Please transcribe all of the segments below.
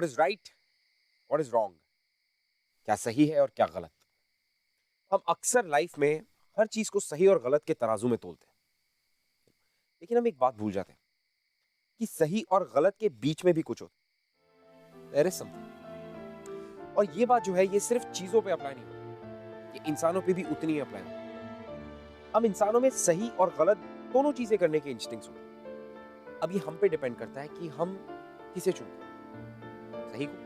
What is right, what is wrong, क्या सही है और क्या गलत। हम अक्सर लाइफ में हर चीज को सही और गलत के तराजू में तोलते हैं, लेकिन हम एक बात भूल जाते हैं कि सही और गलत के बीच में भी कुछ होता है। There is something। और ये बात जो है ये सिर्फ चीजों पे अप्लाई नहीं होती, ये इंसानों पे भी उतनी ही अप्लाई होती है। हम इंसानों में सही और गलत दोनों चीजें करने के इंस्टिंक्ट्स होते हैं। अब ये हम पे डिपेंड करता है कि हम किसे चुनते हैं, सही को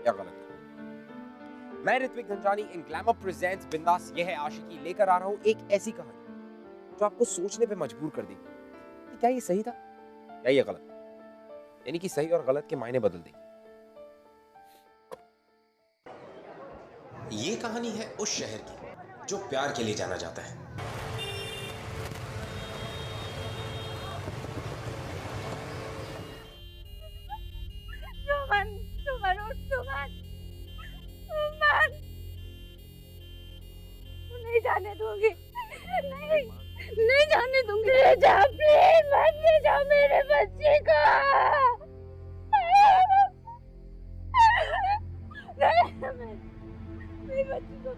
या गलत को। मैं ऋत्विक धनजानी इन ग्लैमर प्रेजेंट्स बिंदास ये है आशिकी लेकर आ रहा हूं एक ऐसी कहानी जो आपको सोचने पे मजबूर कर देगी कि क्या ये सही था या ये गलत, यानी कि सही और गलत के मायने बदल देगी। ये कहानी है उस शहर की जो प्यार के लिए जाना जाता है। सुमन, सुमन उठ, सुमन, सुमन, नहीं जाने दूंगी, नहीं, नहीं जाने दूंगी। ले जा प्लीज, मत ले जा मेरे बच्चे को। नहीं, मेरे बच्चे को।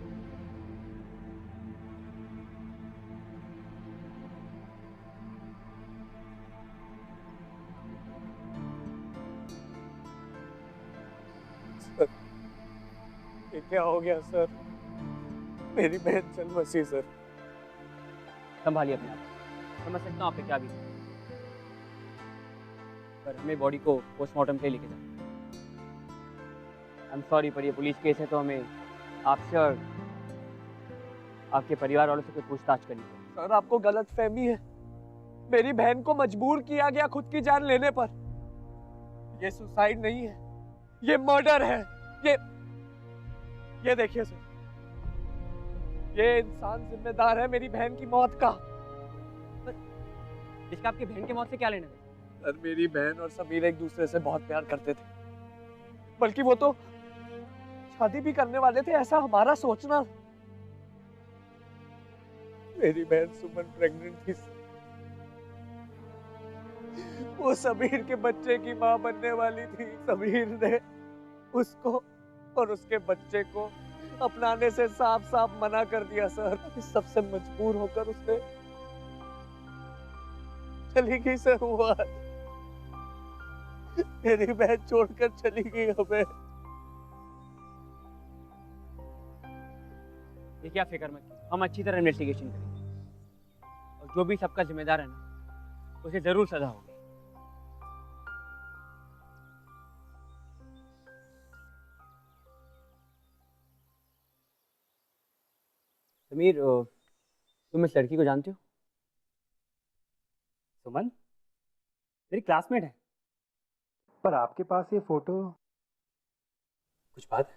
ये क्या हो गया सर? मेरी बहन चल बसी सर। संभालिए अपने आप को। समझ सकता हूँ आप पे क्या भी, पर हमें बॉडी को पोस्टमार्टम के लिए लेके जाना। आई एम सॉरी, पर ये पुलिस केस है तो हमें आपसे और आपके परिवार वालों से कोई पूछताछ करनी है। सर आपको गलत फहमी है, मेरी बहन को मजबूर किया गया खुद की जान लेने पर। ये सुसाइड नहीं है, ये मर्डर है। ये देखिए सर, ये इंसान जिम्मेदार है मेरी बहन की मौत का। इसका आपकी बहन की मौत से क्या लेना है? सर मेरी बहन और समीर एक दूसरे से बहुत प्यार करते थे, बल्कि वो तो शादी भी करने वाले थे, ऐसा हमारा सोचना। मेरी बहन सुमन प्रेग्नेंट थी, वो समीर के बच्चे की मां बनने वाली थी। समीर ने उसको और उसके बच्चे को अपनाने से साफ साफ मना कर दिया सर। इस सबसे मजबूर होकर उसने चली गई सर। वो आज मेरी बहन छोड़कर चली गई हमें। देखिए आप फिक्र मत कीजिए, हम अच्छी तरह इन्वेस्टिगेशन करेंगे और जो भी सबका जिम्मेदार है ना, उसे जरूर सजा होगी। समीर, तुम इस लड़की को जानते हो? सुमन मेरी क्लासमेट है, पर आपके पास ये फोटो। कुछ बात है?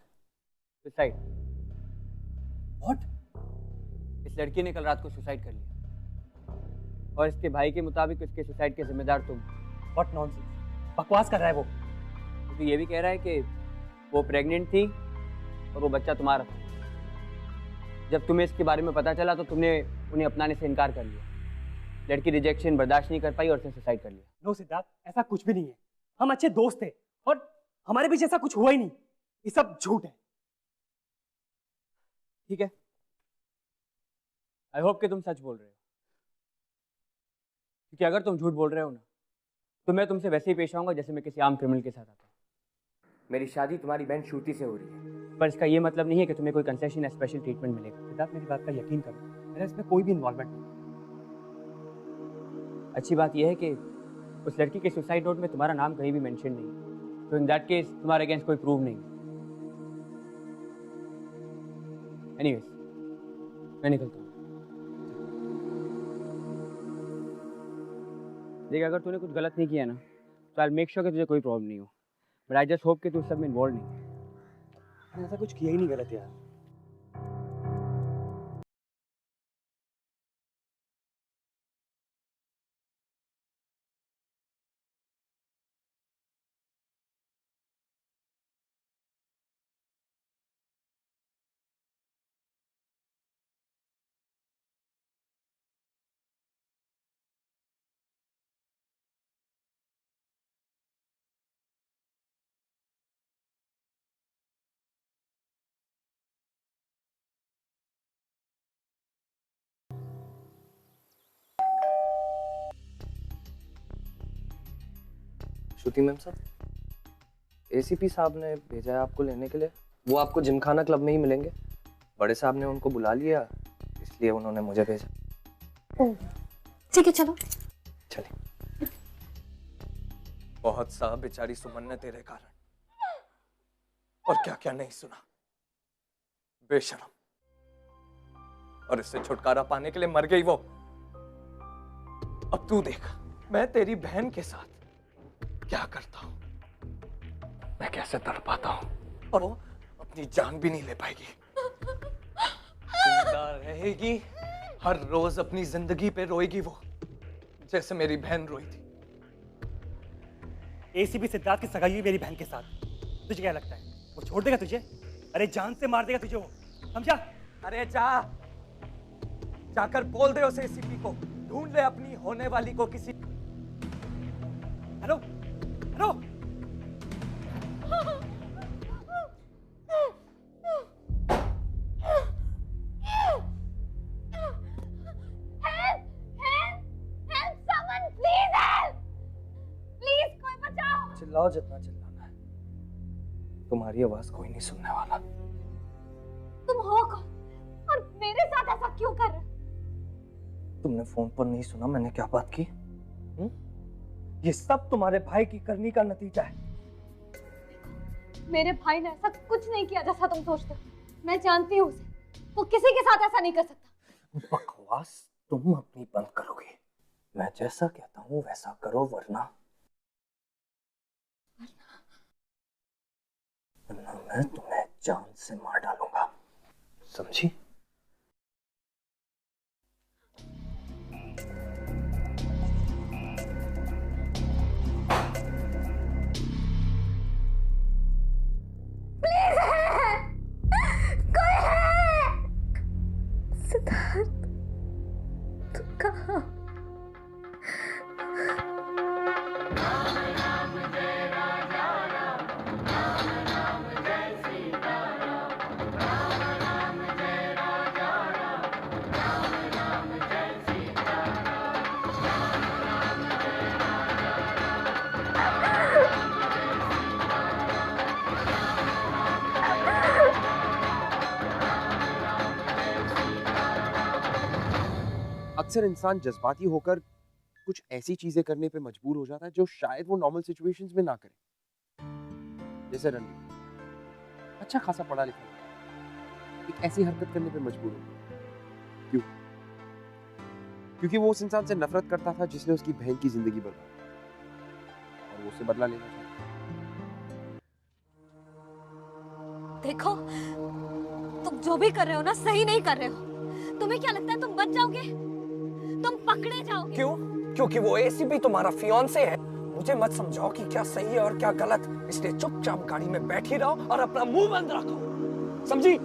सुसाइड? व्हाट? इस लड़की ने कल रात को सुसाइड कर लिया और इसके भाई के मुताबिक इसके सुसाइड के जिम्मेदार तुम। व्हाट नॉनसेंस, बकवास कर रहा है वो। तो ये भी कह रहा है कि वो प्रेग्नेंट थी और वो बच्चा तुम्हारा था। जब तुम्हें इसके बारे में पता चला तो तुमने उन्हें अपनाने से इनकार कर लिया। लड़की रिजेक्शन बर्दाश्त नहीं कर पाई और उसने सुसाइड कर लिया। नो सिद्धार्थ, ऐसा कुछ भी नहीं है। हम अच्छे दोस्त थे और हमारे बीच ऐसा कुछ हुआ ही नहीं। ये सब झूठ है। ठीक है, आई होप कि तुम सच बोल रहे हो, क्योंकि अगर तुम झूठ बोल रहे हो ना तो मैं तुमसे वैसे ही पेश आऊंगा जैसे मैं किसी आम क्रिमिनल के साथ आता हूँ। मेरी शादी तुम्हारी बहन श्रुति से हो रही है, पर इसका ये मतलब नहीं है कि तुम्हें कोई कंसेशन या स्पेशल ट्रीटमेंट मिलेगा। सिद्धार्थ मेरी बात का यकीन करो, मेरा इसमें कोई भी इन्वॉल्वमेंट नहीं। अच्छी बात यह है कि उस लड़की के सुसाइड नोट में तुम्हारा नाम कहीं भी मेंशन नहीं, तो इन दैट केस तुम्हारे अगेंस्ट कोई प्रूव नहीं। एनीवेज, मैं निकलता हूँ। देख, अगर तूने कुछ गलत नहीं किया ना तो आई मेक श्योर कि तुझे कोई प्रॉब्लम नहीं हो, बट आई जस्ट होप कि तू सब में इन्वॉल्व नहीं है। मैंने ऐसा कुछ किया ही नहीं गलत यार। श्रुति मैम साहब, एसीपी साहब ने भेजा है आपको लेने के लिए। वो आपको जिमखाना क्लब में ही मिलेंगे। बड़े साहब ने उनको बुला लिया, इसलिए उन्होंने मुझे भेजा। ओह, ठीक है चलो। चलिए। बहुत सा बेचारी सुमन ने तेरे कारण और क्या क्या नहीं सुना, बेशरम। और इससे छुटकारा पाने के लिए मर गई वो। अब तू देख, मैं तेरी बहन के साथ क्या करता हूं, मैं कैसे तड़पाता हूं, और वो अपनी जान भी नहीं ले पाएगी। जिंदा रहेगी, हर रोज अपनी जिंदगी पे रोएगी वो, जैसे मेरी बहन रोई थी। एसीपी सिद्धार्थ की सगाई हुई मेरी बहन के साथ, तुझे क्या लगता है वो छोड़ देगा तुझे? अरे जान से मार देगा तुझे वो, समझा? अरे जाकर बोल दे उसे एसीपी को, ढूंढ ले अपनी होने वाली को किसी। हेलो हेलो, चिल्लाओ जितना चिल्लाना है, तुम्हारी आवाज कोई नहीं सुनने वाला। तुम हो कौन और मेरे साथ ऐसा क्यों कर रहे हो? तुमने फोन पर नहीं सुना मैंने क्या बात की? ये सब तुम्हारे भाई की करनी का नतीजा है। मेरे भाई ने ऐसा कुछ नहीं किया जैसा तुम सोचते हो। मैं जानती हूँ उसे, वो किसी के साथ ऐसा नहीं कर सकता। बकवास तुम अपनी बंद करोगे। मैं जैसा कहता हूँ वैसा करो, वरना मैं तुम्हें जान से मार डालूंगा, समझी? प्लीज है, कोई है। सिद्धार्थ, तुम कहाँ? अक्सर इंसान जज्बाती होकर कुछ ऐसी चीजें करने पे मजबूर हो जाता है जो शायद वो नॉर्मल सिचुएशंस में ना करे। जैसे रणवीर अच्छा खासा पढ़ा लिखा एक ऐसी हरकत करने पे मजबूर हो गया। क्यों? क्योंकि वो उस इंसान से नफरत करता था जिसने उसकी बहन की जिंदगी बर्बाद की, और वो उससे बदला लेना चाहता। देखो, तुम जो भी कर रहे हो ना, सही नहीं कर रहे हो। तुम्हें क्या लगता है तुम बच जाओगे? तुम पकड़े जाओगे। क्यों? क्योंकि वो एसीपी तुम्हारा फियांसे है। मुझे मत समझाओ कि क्या सही है और क्या गलत, इसलिए चुपचाप गाड़ी में बैठी रहो और अपना मुंह बंद रखो, समझी?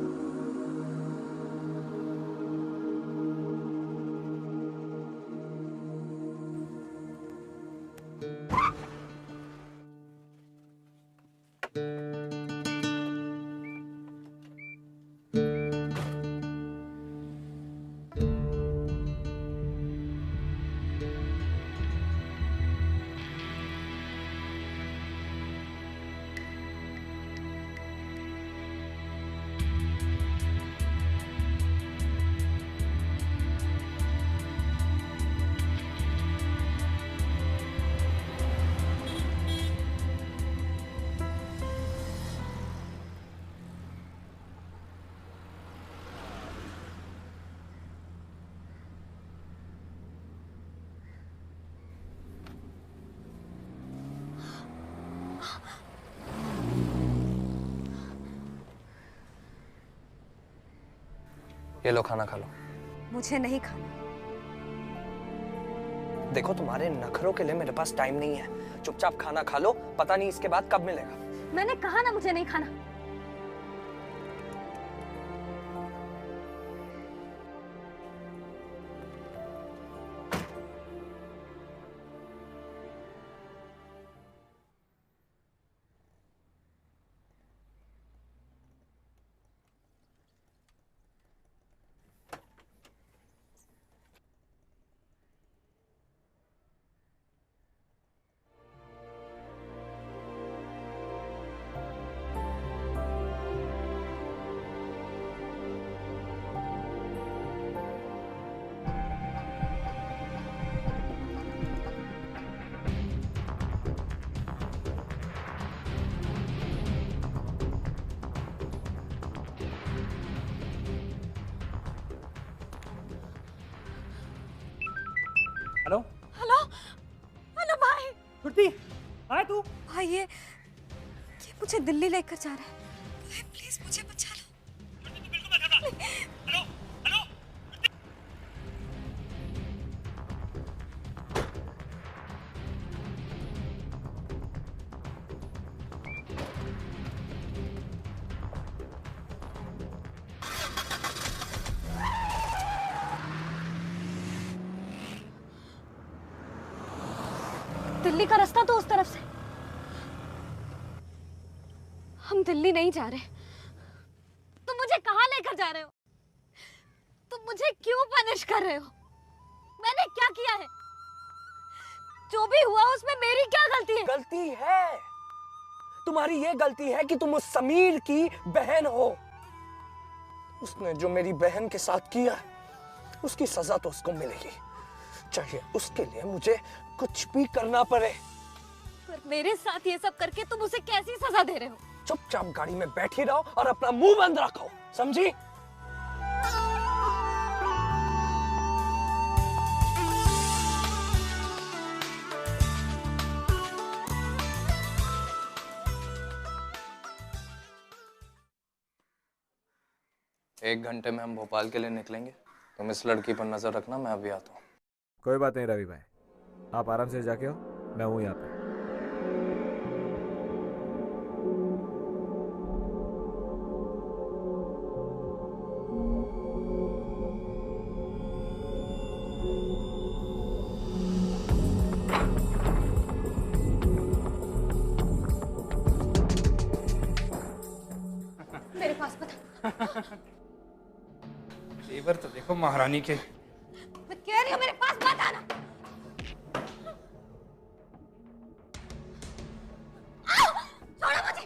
ये लो, खाना खा लो। मुझे नहीं खाना। देखो, तुम्हारे नखरों के लिए मेरे पास टाइम नहीं है। चुपचाप खाना खा लो, पता नहीं इसके बाद कब मिलेगा। मैंने कहा ना मुझे नहीं खाना। हेलो हेलो हेलो भाई। श्रुति, आए तू? भाई ये मुझे दिल्ली लेकर जा रहा है। भाई प्लीज मुझे बचा लो। Hello hello. दिल्ली का रास्ता तो उस तरफ से। हम दिल्ली नहीं जा रहे। तुम मुझे कहाँ लेकर जा रहे हो? तुम मुझे क्यों पनिश कर रहे हो? मैंने क्या किया है? जो भी हुआ उसमें मेरी क्या गलती है? गलती है, तुम्हारी ये गलती है कि तुम उस समीर की बहन हो। उसने जो मेरी बहन के साथ किया उसकी सजा तो उसको मिलेगी, चाहे उसके लिए मुझे कुछ भी करना पड़े। पर मेरे साथ ये सब करके तुम उसे कैसी सजा दे रहे हो? चुपचाप गाड़ी में बैठी रहो और अपना मुंह बंद रखो, समझी? एक घंटे में हम भोपाल के लिए निकलेंगे। तुम इस लड़की पर नजर रखना, मैं अभी आता हूँ। कोई बात नहीं रवि भाई, आप आराम से जाके आओ, मैं हूँ यहाँ पे। मेरे पास बता। तेवर तो देखो महारानी के। मैं कह रही हूँ मेरे पास मत आना। छोड़ो मुझे,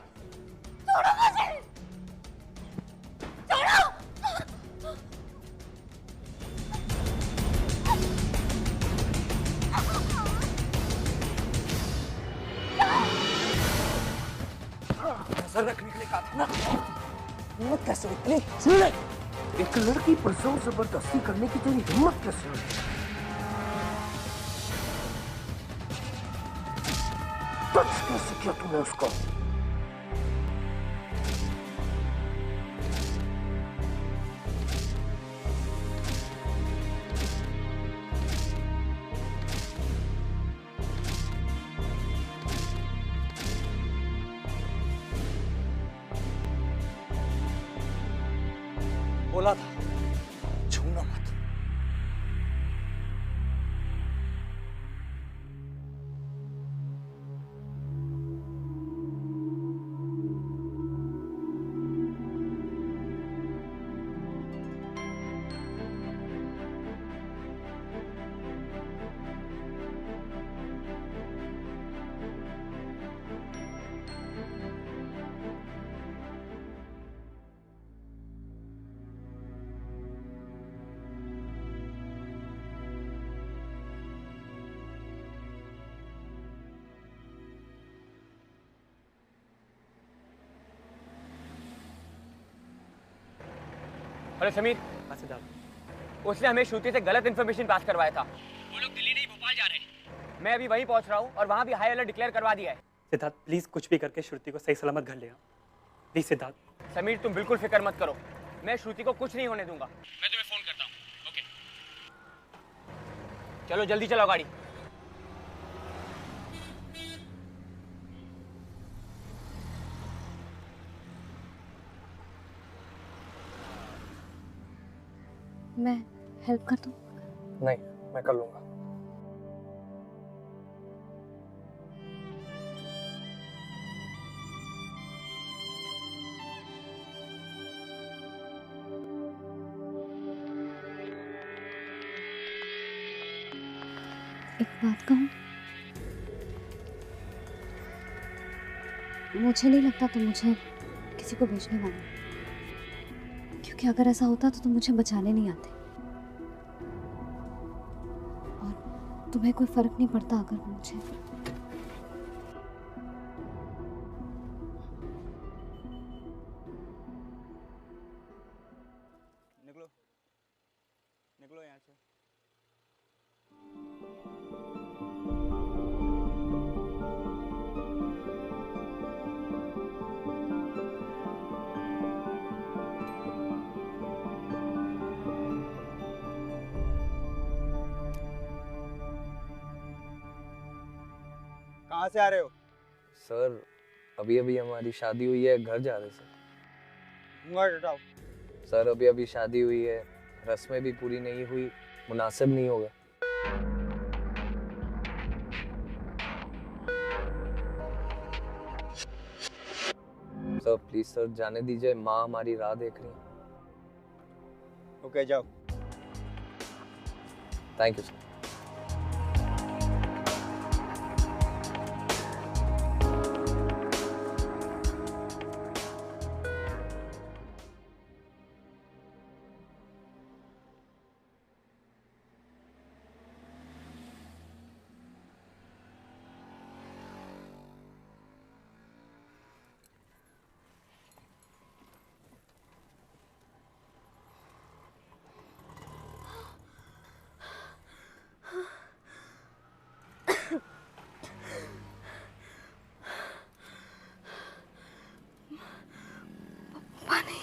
छोड़ो मुझे, छोड़ो। नजर रखने के लिए कहा था ना। हिम्मत कैसे हुई इतनी? सुन ले, एक लड़की पर जोर जबरदस्ती करने की तेरी हिम्मत कैसे हुई? टच कैसे किया तूने उसको? बोला था छूना मत। हेलो समीर। हाँ सिद्धार्थ। उसने हमें श्रुति से गलत इन्फॉर्मेशन पास करवाया था। वो लोग दिल्ली नहीं भोपाल जा रहे हैं। मैं अभी वहीं पहुंच रहा हूँ और वहाँ भी हाई अलर्ट डिक्लेयर करवा दिया है। सिद्धार्थ प्लीज कुछ भी करके श्रुति को सही सलामत घर ले आओ प्लीज। सिद्धार्थ। समीर तुम बिल्कुल फिक्र मत करो, मैं श्रुति को कुछ नहीं होने दूंगा। मैं तुम्हें फोन करता हूँ। ओके चलो जल्दी चलाओ गाड़ी। मैं हेल्प कर दूं? नहीं, मैं कर लूंगा। एक बात कहूं, मुझे नहीं लगता तुम मुझे किसी को भेजने वाले, क्योंकि अगर ऐसा होता तो तुम मुझे बचाने नहीं आते और तुम्हें कोई फर्क नहीं पड़ता अगर मुझे निकलो निकलो यहाँ से। कहाँ से आ रहे हो? सर अभी अभी हमारी शादी हुई है, घर जा रहे सर। घूंघट हटाओ। सर अभी अभी शादी हुई है, रस्में भी पूरी नहीं हुई, मुनासिब नहीं होगा। सर प्लीज सर जाने दीजिए, माँ हमारी राह देख रही है। ओके जाओ। Thank you sir. पानी।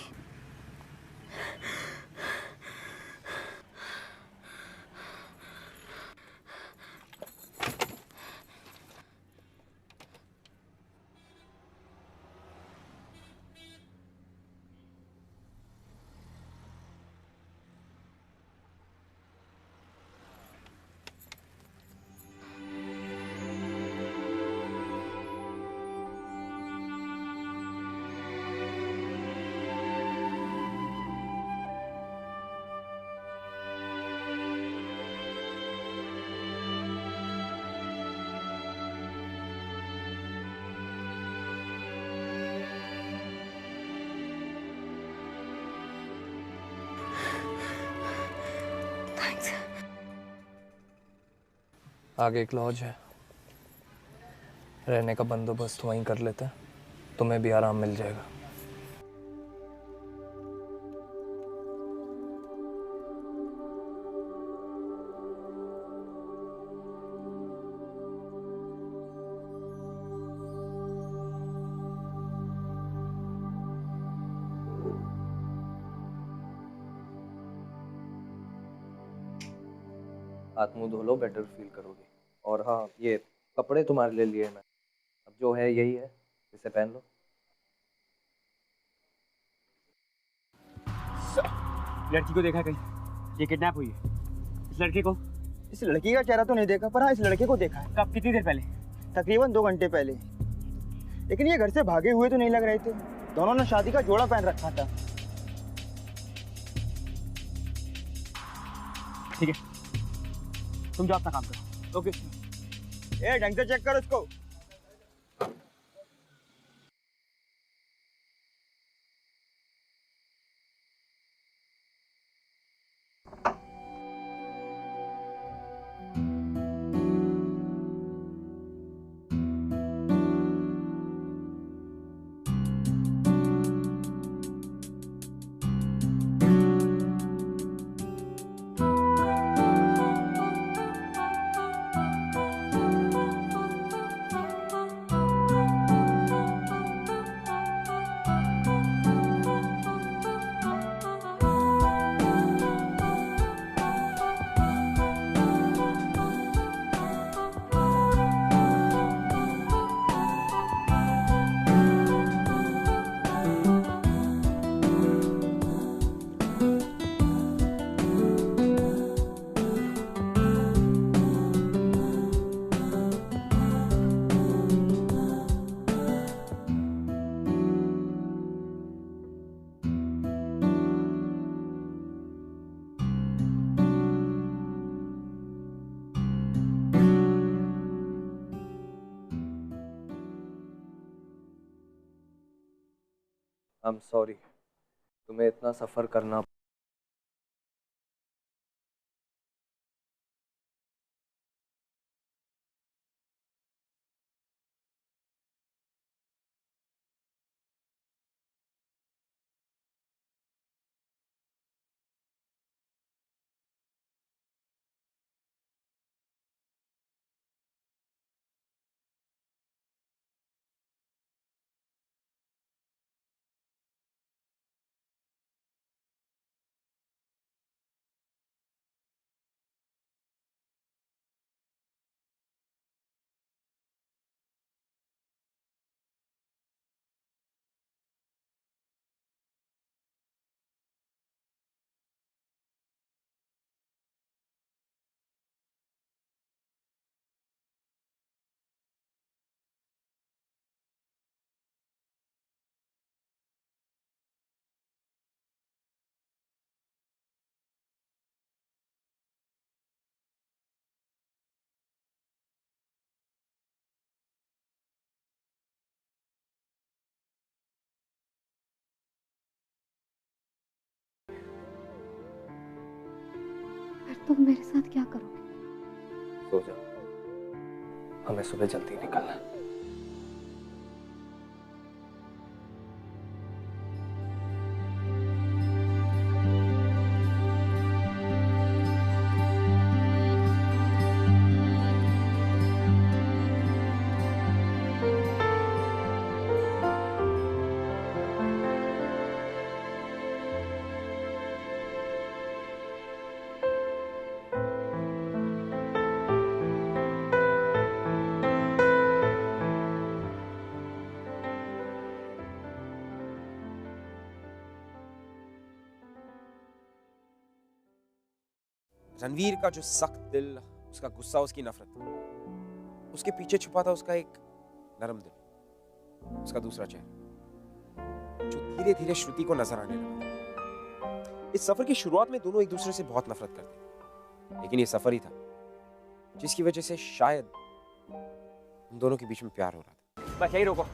थैंक्स। आगे एक लॉज है, रहने का बंदोबस्त वहीं कर लेते हैं, तुम्हें भी आराम मिल जाएगा। हाथ मुंह धो लो, बेटर फील करोगे। और हाँ, ये कपड़े तुम्हारे लिए लिए मैं, अब जो है यही है, इसे पहन लो। लड़की को देखा कहीं? ये किडनैप हुई है। इस लड़के को? इस लड़की का चेहरा तो नहीं देखा, पर हाँ इस लड़के को देखा है। कब, कितनी देर पहले? तकरीबन 2 घंटे पहले। लेकिन ये घर से भागे हुए तो नहीं लग रहे थे। दोनों ने शादी का जोड़ा पहन रखा था। ठीक है, तुम जाओ अपना काम करो। ओके। ए ढंग से चेक कर उसको। आई एम सॉरी, तुम्हें इतना सफ़र करना तुम मेरे साथ क्या करोगे? सो जाओ, हमें सुबह जल्दी निकलना है। रणवीर का जो सख्त दिल, उसका गुस्सा, उसकी नफरत, उसके पीछे छुपा था उसका एक नरम दिल, उसका दूसरा चेहरा, जो धीरे धीरे श्रुति को नजर आने लगा। इस सफर की शुरुआत में दोनों एक दूसरे से बहुत नफरत करते थे, लेकिन ये सफर ही था जिसकी वजह से शायद उन दोनों के बीच में प्यार हो रहा था। बस यही रोको,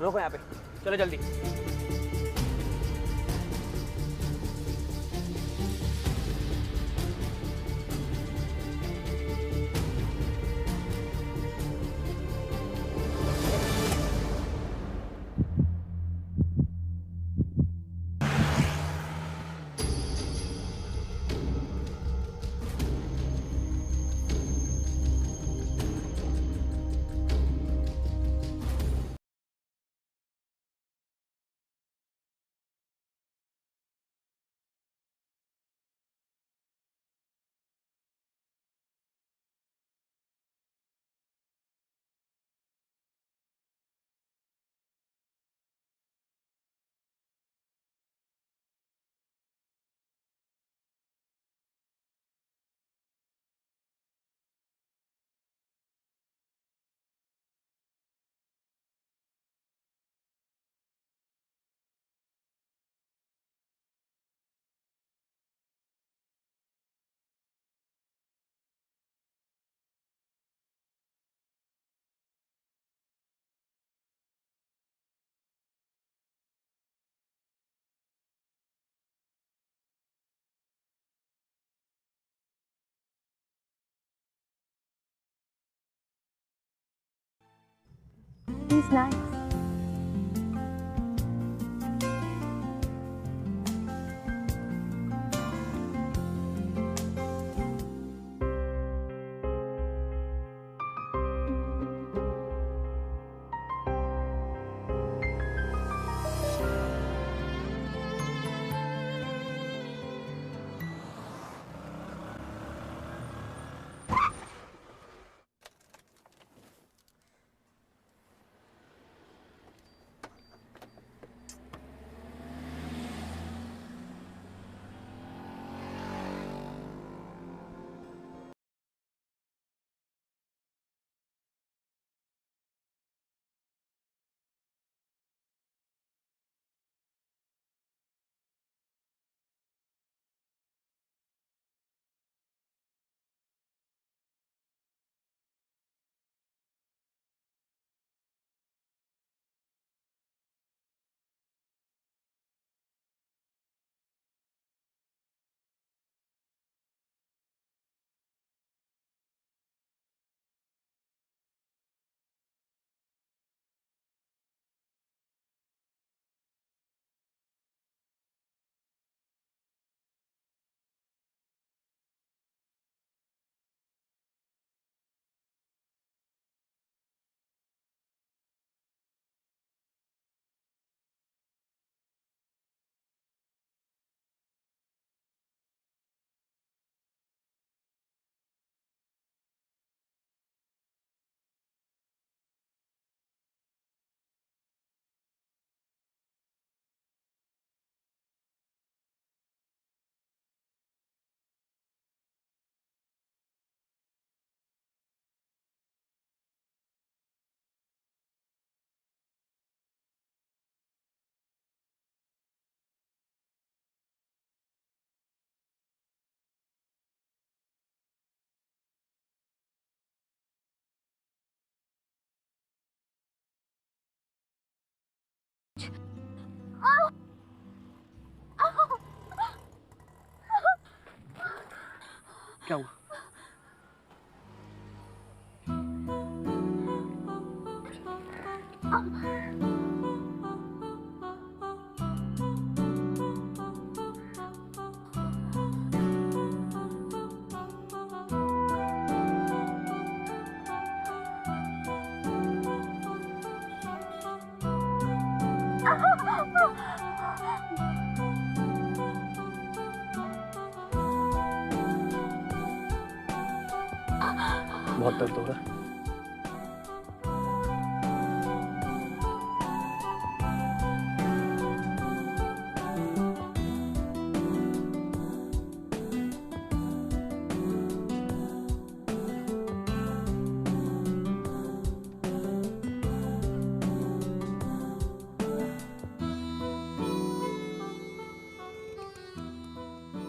रोको यहाँ पे, चलो जल्दी। He's nice. क्या हुआ? बहुत दर्द हो रहा है।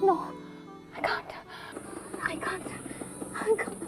No, I can't. I can't. I can't.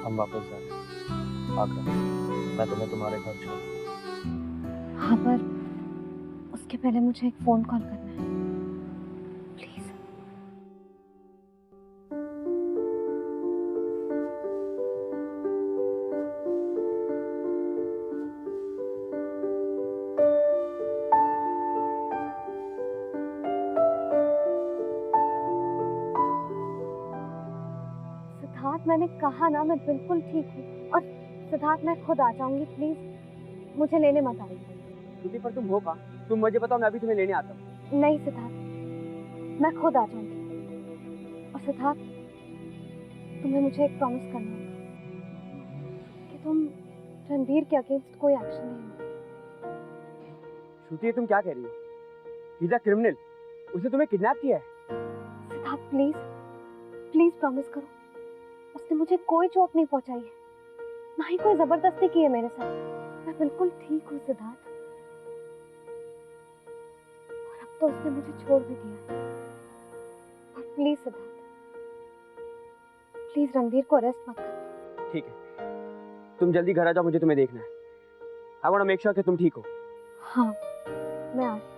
हम वापस जा रहे हैं आगरा। मैं तुम्हें तुम्हारे घर छोड़ हाँ, पर उसके पहले मुझे एक फोन कॉल करना है, प्लीज। सिद्धार्थ, मैंने कहा ना मैं बिल्कुल ठीक हूँ। और सिद्धार्थ, मैं खुद आ जाऊंगी, प्लीज मुझे लेने मत आइए। श्रुति, पर तुम हो कहाँ? तुम मुझे बताओ, मैं अभी तुम्हें लेने आता हूँ। नहीं सिद्धार्थ, मैं खुद आ जाऊंगी। और सिद्धार्थ, तुम्हें मुझे एक प्रॉमिस करना होगा कि तुम रणवीर के अगेंस्ट कोई एक्शन नहीं लोगे। श्रुति, तुम क्या कह रही हो? He is a criminal. उसने तुम्हें किडनैप किया है। सिद्धार्थ, प्लीज प्लीज प्रॉमिस करो, उसने मुझे कोई चोट नहीं पहुंचाई है, ना ही कोई जबरदस्ती की है मेरे साथ। मैं बिल्कुल ठीक हूँ सिद्धार्थ। और अब तो उसने मुझे छोड़ भी दिया है। और प्लीज सिद्धार्थ, प्लीज रणवीर को अरेस्ट मत करो। ठीक है, तुम जल्दी घर आ जाओ, मुझे तुम्हें देखना है। I want to make sure कि तुम ठीक हो। हाँ, मैं आ रही हूँ।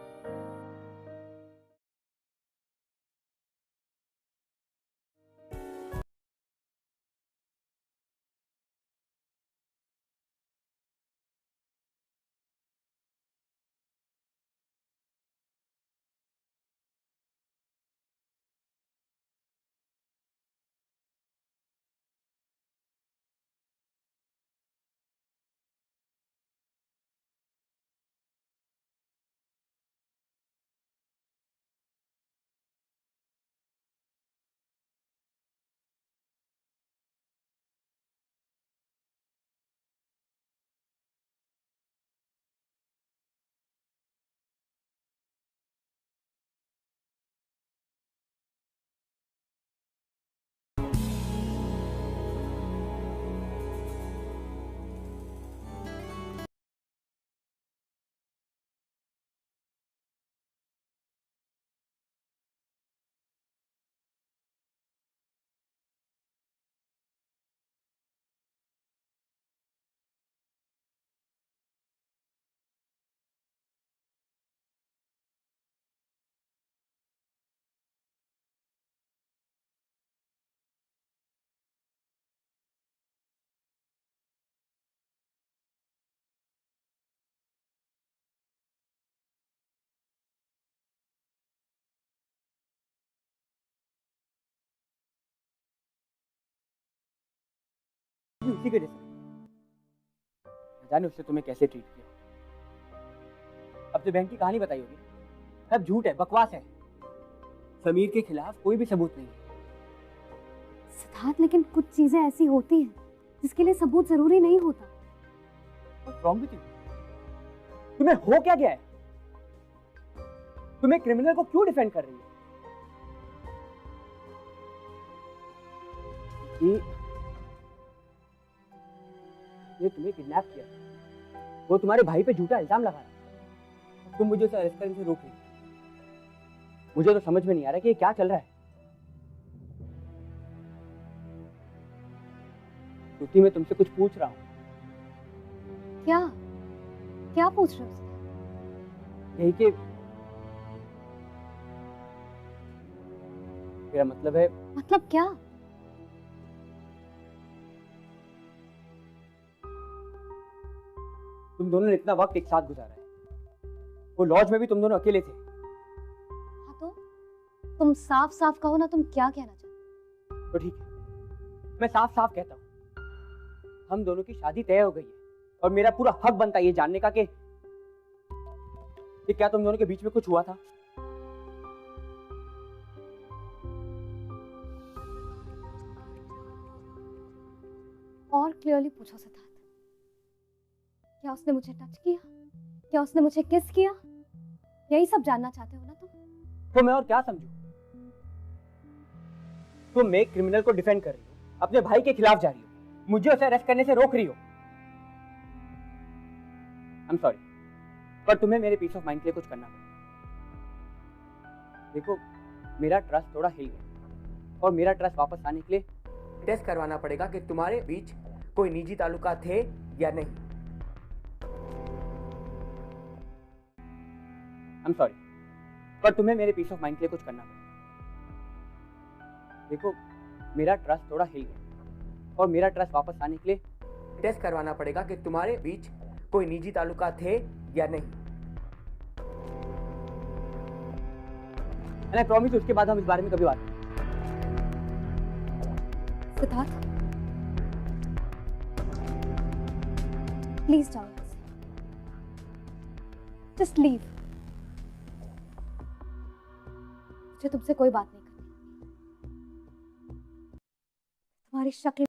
भी रिस्क, न जाने उसने तुम्हें कैसे ट्रीट किया। अब जो बहन की कहानी बताई होगी सब झूठ है, बकवास है। समीर के खिलाफ कोई भी सबूत नहीं है। सिद्धार्थ, लेकिन कुछ चीजें ऐसी होती हैं जिसके लिए सबूत जरूरी नहीं होता। What's wrong with you? तुम्हें हो क्या गया है? तुम्हें क्रिमिनल को क्यों डिफेंड कर रही है? ये तुम्हें किडनैप किया, वो तुम्हारे भाई पे झूठा इल्जाम लगा रहा है, तुम मुझे उसे अरेस्ट करने से रोक रही हो। मुझे तो समझ में नहीं आ रहा कि ये क्या चल रहा है। श्रुति, मैं तुमसे कुछ पूछ रहा हूँ। क्या क्या पूछ रहे हो? यही कि मेरा मतलब है। मतलब क्या? तुम दोनों ने इतना वक्त एक साथ गुजारा है, वो लॉज में भी तुम दोनों अकेले थे। हाँ तो तुम साफ साफ कहो ना, तुम क्या कहना चाहते हो? तो ठीक है, मैं साफ साफ कहता हूँ, हम दोनों की शादी तय हो गई है और मेरा पूरा हक बनता है ये जानने का कि क्या तुम दोनों के बीच में कुछ हुआ था। और क्लियरली पूछो सिद्धार्थ, क्या उसने मुझे टच किया? क्या उसने मुझे किस किया? यही सब जानना चाहते हो ना तुम? तो मैं और क्या समझूं? तुम एक क्रिमिनल को डिफेंड कर रही हो, अपने भाई के खिलाफ जा रही हो, मुझे उसे अरेस्ट करने से रोक रही हो। I'm sorry, पर तुम्हें मेरे पीस ऑफ माइंड के लिए कुछ करना पड़ेगा। देखो, मेरा ट्रस्ट थोड़ा हिल गया और मेरा ट्रस्ट वापस आने के लिए टेस्ट करवाना पड़ेगा कि तुम्हारे बीच कोई निजी ताल्लुकात थे या नहीं। I'm sorry, पर तुम्हें मेरे पीस ऑफ माइंड के लिए कुछ करना पड़ेगा। देखो, मेरा ट्रस्ट थोड़ा हिल गया और मेरा ट्रस्ट वापस आने के लिए टेस्ट करवाना पड़ेगा कि तुम्हारे बीच कोई निजी ताल्लुकात थे या नहीं। And I promise उसके बाद हम इस बारे में कभी बात करेंगे। सिद्धार्थ, प्लीज जाओ, जस्ट लीव। मुझे तुमसे कोई बात नहीं करनी। तुम्हारी शक्ल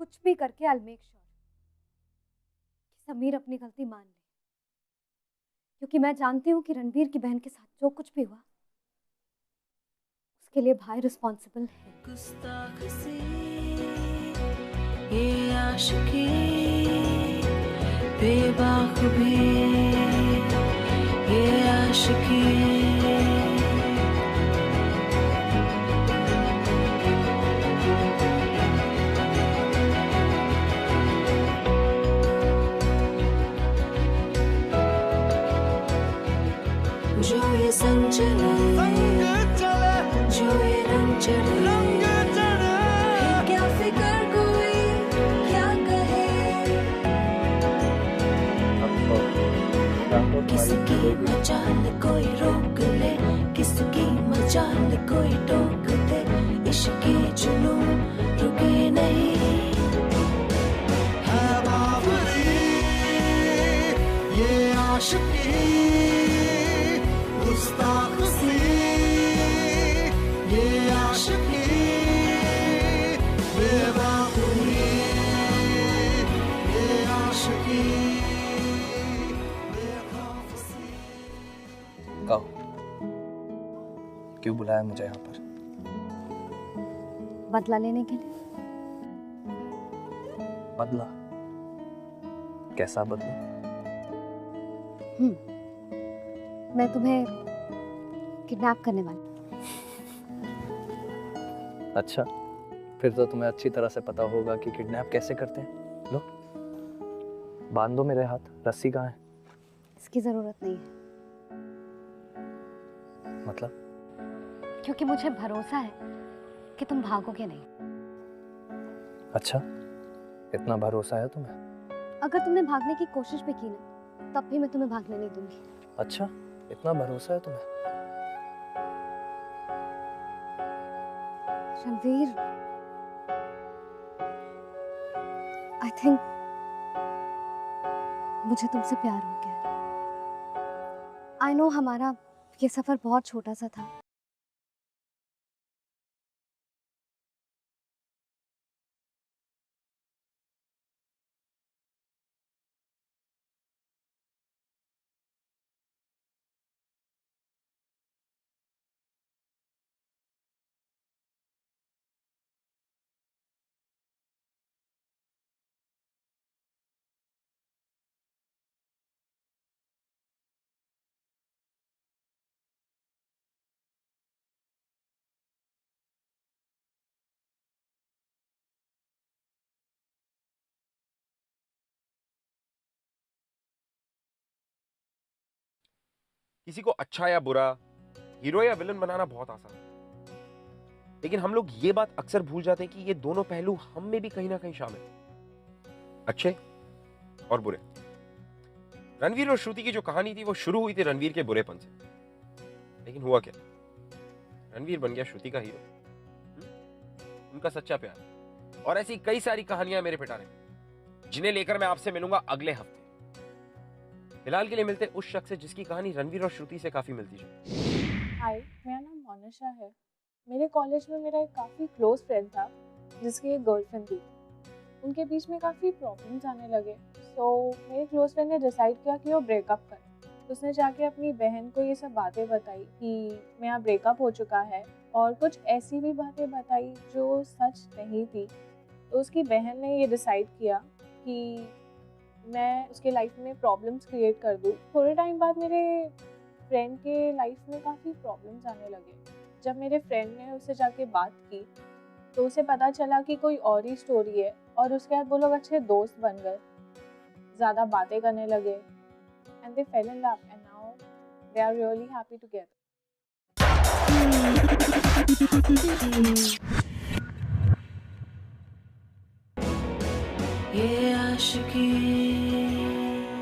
कुछ भी करके I'll make sure कि समीर अपनी गलती मान ले, क्योंकि मैं जानती हूँ कि रणवीर की बहन के साथ जो कुछ भी हुआ उसके लिए भाई रिस्पॉन्सिबल है। ये आशिकी बेबाक भी ये आशिकी जो ये संग चले जो ये रंग चढ़े क्या फिकर कोई चाल कोई रोक ले, किसकी मचाल कोई टोक दे, इश्क की जुनून रुके नहीं। है बावरी ये आशिकी, गुस्ताख सी ये आशिकी, बेवकूफी ये आशिकी, बेखौफ सी। कहो, क्यों बुलाया मुझे यहाँ पर? बदला लेने के लिए। बदला? कैसा बदला? मैं तुम्हें किडनैप करने वाली। अच्छा, फिर तो तुम्हें अच्छी तरह से पता होगा कि किडनैप कैसे करते हैं। लो, बांध दो मेरे हाथ। रस्सी कहाँ है? इसकी जरूरत नहीं है, मतलब? क्योंकि मुझे भरोसा है कि तुम भागोगे नहीं। अच्छा, इतना भरोसा है तुम्हें? अगर तुमने भागने की कोशिश भी की ना, तब भी मैं तुम्हें भागने नहीं दूंगी। अच्छा, इतना भरोसा है तुम्हें? रणवीर, आई थिंक मुझे तुमसे प्यार हो गया। आई नो हमारा ये सफर बहुत छोटा सा था, किसी को अच्छा या बुरा, हीरो या विलन बनाना बहुत आसान है, लेकिन हम लोग ये बात अक्सर भूल जाते हैं कि ये दोनों पहलू हम में भी कहीं ना कहीं शामिल हैं, अच्छे और बुरे। रणवीर और श्रुति की जो कहानी थी वो शुरू हुई थी रणवीर के बुरेपन से, लेकिन हुआ क्या? रणवीर बन गया श्रुति का हीरो, उनका सच्चा प्यार। और ऐसी कई सारी कहानियां मेरे पिटारे में, जिन्हें लेकर मैं आपसे मिलूंगा अगले हफ्ते। फिलहाल के लिए मिलते उस शख्स से जिसकी कहानी रणवीर और श्रुति से काफी मिलती है। हाय, मेरा नाम मोनिशा है। मेरे कॉलेज में मेरा एक काफ़ी क्लोज फ्रेंड था जिसकी एक गर्लफ्रेंड थी। उनके बीच में काफ़ी प्रॉब्लम्स आने लगे, सो मेरे क्लोज फ्रेंड ने डिसाइड किया कि वो ब्रेकअप करे। तो उसने जाके अपनी बहन को ये सब बातें बताई कि मेरा ब्रेकअप हो चुका है, और कुछ ऐसी भी बातें बताई जो सच नहीं थी। तो उसकी बहन ने ये डिसाइड किया कि मैं उसके लाइफ में प्रॉब्लम्स क्रिएट कर दूँ। थोड़े टाइम बाद मेरे फ्रेंड के लाइफ में काफ़ी प्रॉब्लम्स आने लगे। जब मेरे फ्रेंड ने उससे जाके बात की तो उसे पता चला कि कोई और ही स्टोरी है, और उसके बाद वो लोग अच्छे दोस्त बन गए, ज़्यादा बातें करने लगे, and they fell in love and now they are really happy together. ये आशिकी